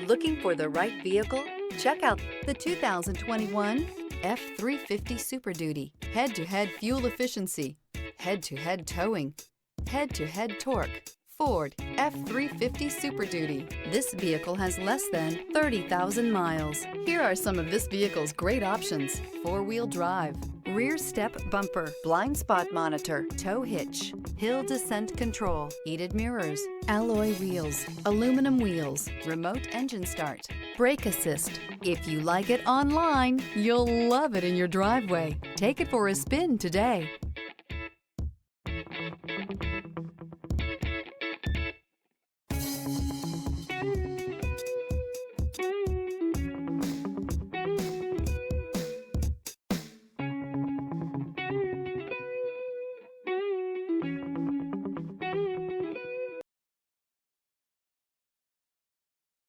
Looking for the right vehicle? Check out the 2021 F-350 Super Duty. Head-to-head fuel efficiency, head-to-head towing, head-to-head torque. Ford F-350 Super Duty. This vehicle has less than 30,000 miles. Here are some of this vehicle's great options: four-wheel drive, rear step bumper, blind spot monitor, tow hitch, hill descent control, heated mirrors, alloy wheels, aluminum wheels, remote engine start, brake assist. If you like it online, you'll love it in your driveway. Take it for a spin today.